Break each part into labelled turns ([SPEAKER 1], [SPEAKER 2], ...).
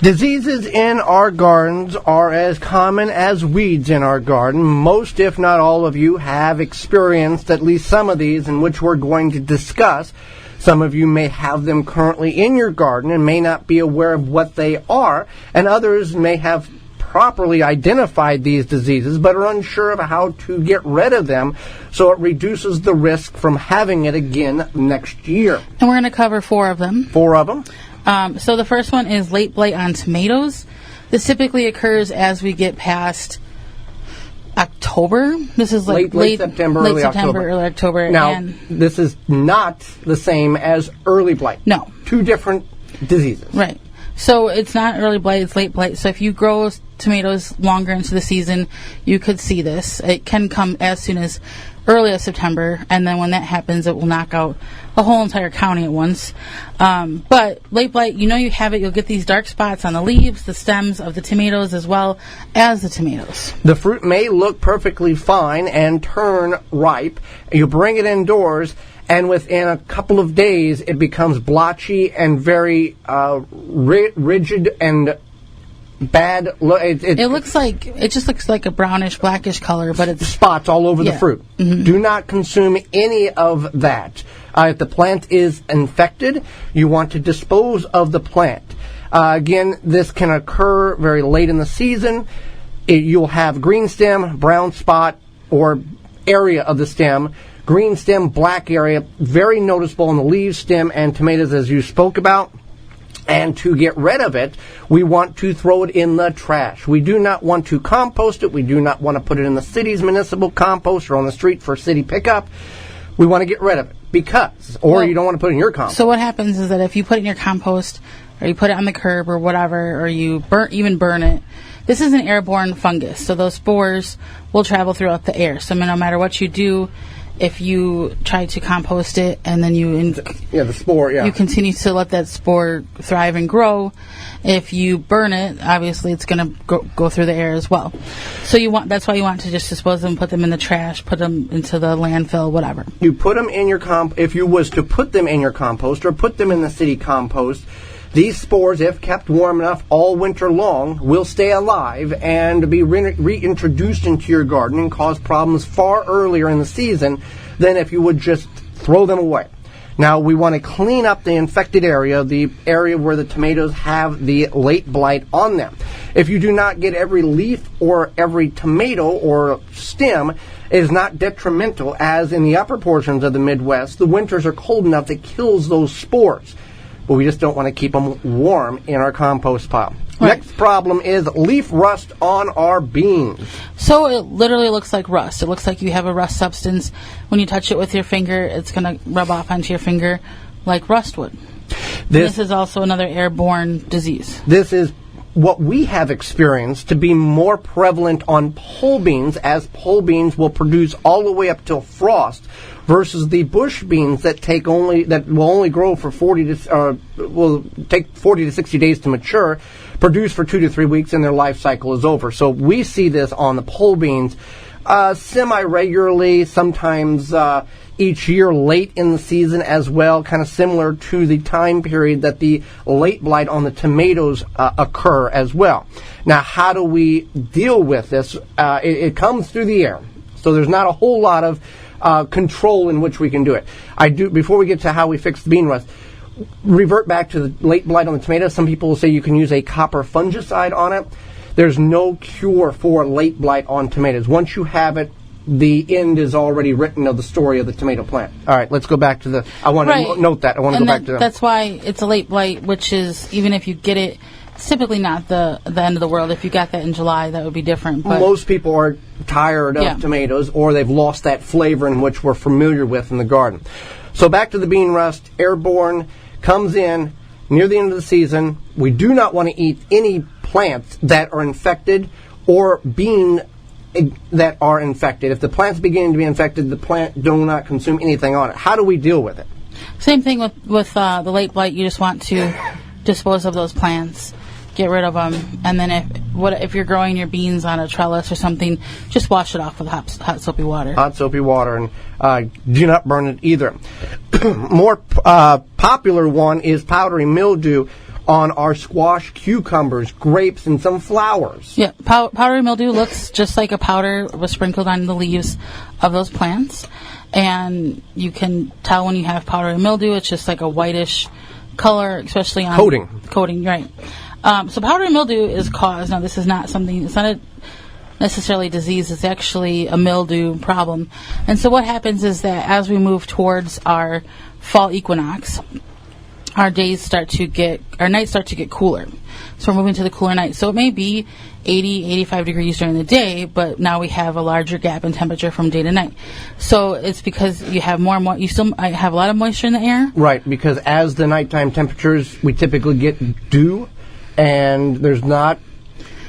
[SPEAKER 1] Diseases in our gardens are as common as weeds in our garden. Most, if not all of you, have experienced at least some of these, in which we're going to discuss. Some of you may have them currently in your garden and may not be aware of what they are, and others may have properly identified these diseases but are unsure of how to get rid of them, so it reduces the risk from having it again next year.
[SPEAKER 2] And we're going to cover 4 of them.
[SPEAKER 1] 4 of them.
[SPEAKER 2] So the first one is late blight on tomatoes. This typically occurs as we get past October. This is like
[SPEAKER 1] late September, early
[SPEAKER 2] October.
[SPEAKER 1] Now, this is not the same as early blight.
[SPEAKER 2] No.
[SPEAKER 1] 2 different diseases.
[SPEAKER 2] Right. So it's not early blight, it's late blight. So if you grow tomatoes longer into the season, you could see this. It can come as soon as early as September, and then when that happens, it will knock out the whole entire county at once. But late blight, you have it. You'll get these dark spots on the leaves, the stems of the tomatoes, as well as the tomatoes.
[SPEAKER 1] The fruit may look perfectly fine and turn ripe. You bring it indoors, and within a couple of days, it becomes blotchy and very rigid and bad.
[SPEAKER 2] It just looks like a brownish, blackish color, but it's
[SPEAKER 1] spots all over the fruit. Mm-hmm. Do not consume any of that. If the plant is infected, you want to dispose of the plant. Again, this can occur very late in the season. You'll have green stem, brown spot, or area of the stem. Green stem, black area, very noticeable on the leaves, stem, and tomatoes, as you spoke about. And to get rid of it, we want to throw it in the trash. We do not want to compost it. We do not want to put it in the city's municipal compost or on the street for city pickup. We want to get rid of it you don't want to put it in your compost.
[SPEAKER 2] So what happens is that if you put it in your compost, or you put it on the curb or whatever, or you even burn it, this is an airborne fungus. So those spores will travel throughout the air. So no matter what you do, if you try to compost it and then you continue to let that spore thrive and grow, if you burn it, obviously it's going to go through the air as well. So that's why you want to just dispose of them, put them in the trash, put them into the landfill, whatever.
[SPEAKER 1] You put them in your if you was to put them in your compost or put them in the city compost, these spores, if kept warm enough all winter long, will stay alive and be reintroduced into your garden and cause problems far earlier in the season than if you would just throw them away. Now, we want to clean up the infected area, the area where the tomatoes have the late blight on them. If you do not get every leaf or every tomato or stem, it is not detrimental, as in the upper portions of the Midwest, the winters are cold enough that kills those spores. But we just don't want to keep them warm in our compost pile. Right. Next problem is leaf rust on our beans.
[SPEAKER 2] So it literally looks like rust. It looks like you have a rust substance. When you touch it with your finger, it's going to rub off onto your finger like rust would. This is also another airborne disease.
[SPEAKER 1] This is what we have experienced to be more prevalent on pole beans, as pole beans will produce all the way up till frost, versus the bush beans that will only grow for 40 to 60 days to mature, produce for 2 to 3 weeks, and their life cycle is over. So we see this on the pole beans semi-regularly, sometimes each year late in the season as well, kind of similar to the time period that the late blight on the tomatoes occur as well. Now, how do we deal with this? It comes through the air, so there's not a whole lot of control in which we can do it. Before we get to how we fix the bean rust, revert back to the late blight on the tomatoes. Some people will say you can use a copper fungicide on it. There's no cure for late blight on tomatoes. Once you have it, the end is already written of the story of the tomato plant. All right, let's go back to I want to note that. I want to go back to
[SPEAKER 2] that's why it's a late blight, which is, even if you get it, it's typically not the end of the world. If you got that in July, that would be different. But
[SPEAKER 1] most people are tired of tomatoes, or they've lost that flavor in which we're familiar with in the garden. So back to the bean rust. Airborne comes in near the end of the season. We do not want to eat any plants that are infected or bean that are infected. If the plant's beginning to be infected, the plant do not consume anything on it. How do we deal with it?
[SPEAKER 2] Same thing with the late blight. You just want to dispose of those plants, get rid of them, and then if you're growing your beans on a trellis or something, just wash it off with hot soapy water.
[SPEAKER 1] Hot soapy water, and do not burn it either. More popular one is powdery mildew, on our squash, cucumbers, grapes, and some flowers.
[SPEAKER 2] Yeah, powdery mildew looks just like a powder was sprinkled on the leaves of those plants. And you can tell when you have powdery mildew, it's just like a whitish color, especially on coating, right. So powdery mildew is caused, now this is not something, it's not a necessarily disease, it's actually a mildew problem. And so what happens is that as we move towards our fall equinox, our nights start to get cooler. So we're moving to the cooler night. So it may be 80, 85 degrees during the day, but now we have a larger gap in temperature from day to night. So it's because you have you still have a lot of moisture in the air.
[SPEAKER 1] Right, because as the nighttime temperatures, we typically get dew, and there's not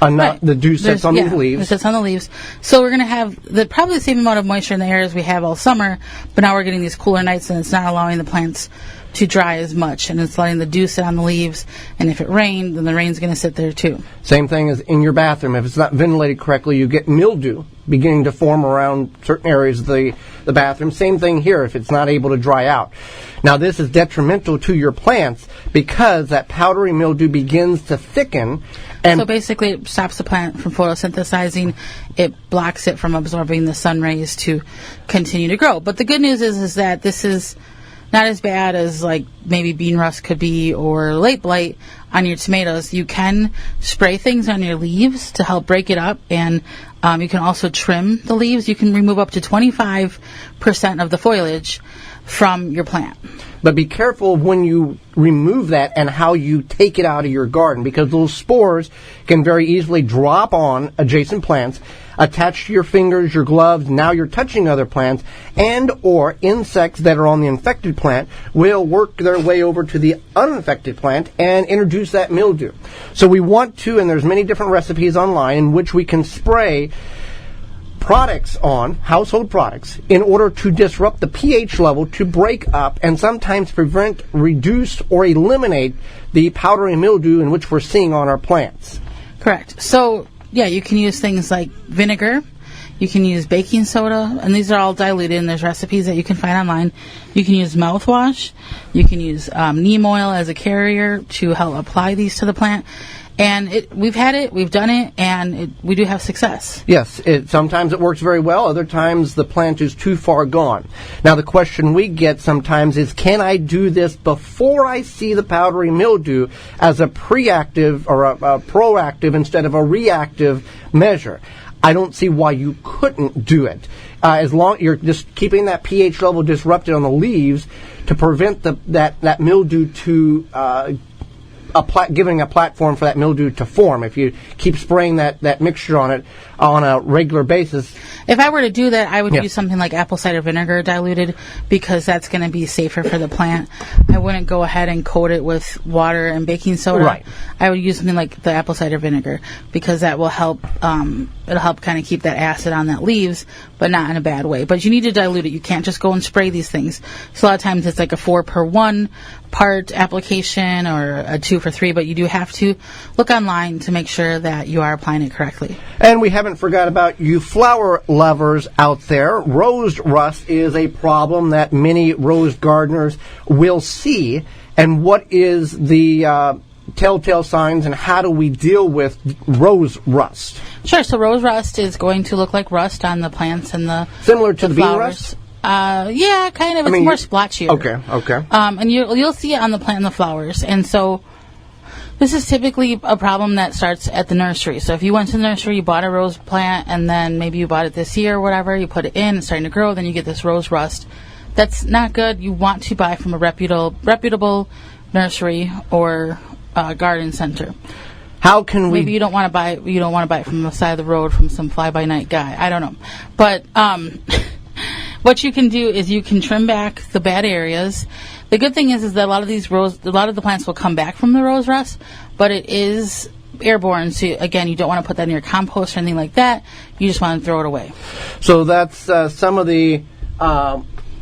[SPEAKER 1] enough, the dew sits on these leaves.
[SPEAKER 2] It sits on the leaves. So we're going to have probably the same amount of moisture in the air as we have all summer, but now we're getting these cooler nights, and it's not allowing the plants to dry as much, and it's letting the dew sit on the leaves, and if it rained, then the rain's going to sit there too.
[SPEAKER 1] Same thing as in your bathroom. If it's not ventilated correctly, you get mildew beginning to form around certain areas of the bathroom. Same thing here if it's not able to dry out. Now this is detrimental to your plants because that powdery mildew begins to thicken. And
[SPEAKER 2] so basically it stops the plant from photosynthesizing. It blocks it from absorbing the sun rays to continue to grow. But the good news is that this is not as bad as like maybe bean rust could be or late blight on your tomatoes. You can spray things on your leaves to help break it up, and you can also trim the leaves. You can remove up to 25% of the foliage from your plant.
[SPEAKER 1] But be careful when you remove that and how you take it out of your garden, because those spores can very easily drop on adjacent plants, attach to your fingers, your gloves. Now you're touching other plants, and or insects that are on the infected plant will work their way over to the uninfected plant and introduce that mildew. So we want to, and there's many different recipes online in which we can spray products on, household products, in order to disrupt the pH level, to break up and sometimes prevent, reduce, or eliminate the powdery mildew in which we're seeing on our plants.
[SPEAKER 2] Correct. So, yeah, you can use things like vinegar, you can use baking soda, and these are all diluted, and there's recipes that you can find online. You can use mouthwash, you can use neem oil as a carrier to help apply these to the plant. And we've done it, and we do have success.
[SPEAKER 1] Yes, sometimes it works very well. Other times the plant is too far gone. Now the question we get sometimes is, can I do this before I see the powdery mildew as a preactive or a proactive instead of a reactive measure? I don't see why you couldn't do it. As long you're just keeping that pH level disrupted on the leaves to prevent that mildew to giving a platform for that mildew to form. If you keep spraying that mixture on it on a regular basis.
[SPEAKER 2] If I were to do that, I would use something like apple cider vinegar diluted, because that's going to be safer for the plant. I wouldn't go ahead and coat it with water and baking soda.
[SPEAKER 1] Right.
[SPEAKER 2] I would use something like the apple cider vinegar, because that will help. It'll help kind of keep that acid on that leaves, but not in a bad way. But you need to dilute it. You can't just go and spray these things. So a lot of times it's like a 4-per-1 part application or a 2-for-3, but you do have to look online to make sure that you are applying it correctly.
[SPEAKER 1] And we haven't forgot about you flower lovers out there. Rose rust is a problem that many rose gardeners will see. And what is the telltale signs, and how do we deal with rose rust?
[SPEAKER 2] Sure. So rose rust is going to look like rust on the plants and the
[SPEAKER 1] similar to the bean rust?
[SPEAKER 2] Yeah, kind of. It's more splotchier.
[SPEAKER 1] Okay.
[SPEAKER 2] And you'll see it on the plant and the flowers. And so this is typically a problem that starts at the nursery. So if you went to the nursery, you bought a rose plant, and then maybe you bought it this year or whatever, you put it in, it's starting to grow, then you get this rose rust. That's not good. You want to buy from a reputable nursery or garden center.
[SPEAKER 1] How can we?
[SPEAKER 2] Maybe you don't want to buy it from the side of the road from some fly-by-night guy. I don't know. But what you can do is you can trim back the bad areas. The good thing is that a lot of the plants will come back from the rose rust, but it is airborne. So again, you don't want to put that in your compost or anything like that. You just want to throw it away.
[SPEAKER 1] So that's some of the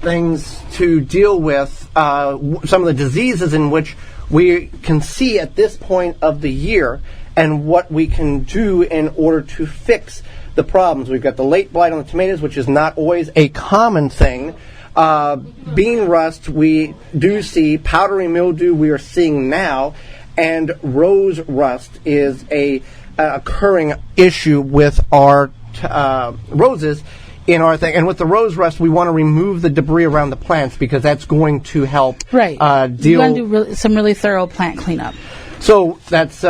[SPEAKER 1] things to deal with. Some of the diseases in which we can see at this point of the year, and what we can do in order to fix the problems. We've got the late blight on the tomatoes, which is not always a common thing. Bean rust, we do see. Powdery mildew, we are seeing now. And rose rust is a occurring issue with our roses in our thing. And with the rose rust, we want to remove the debris around the plants because that's going to help
[SPEAKER 2] Right. You want to do some really thorough plant cleanup.
[SPEAKER 1] So that's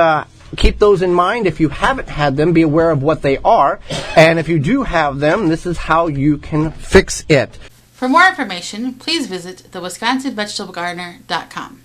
[SPEAKER 1] keep those in mind. If you haven't had them, be aware of what they are. And if you do have them, this is how you can fix it.
[SPEAKER 2] For more information, please visit thewisconsinvegetablegardener.com.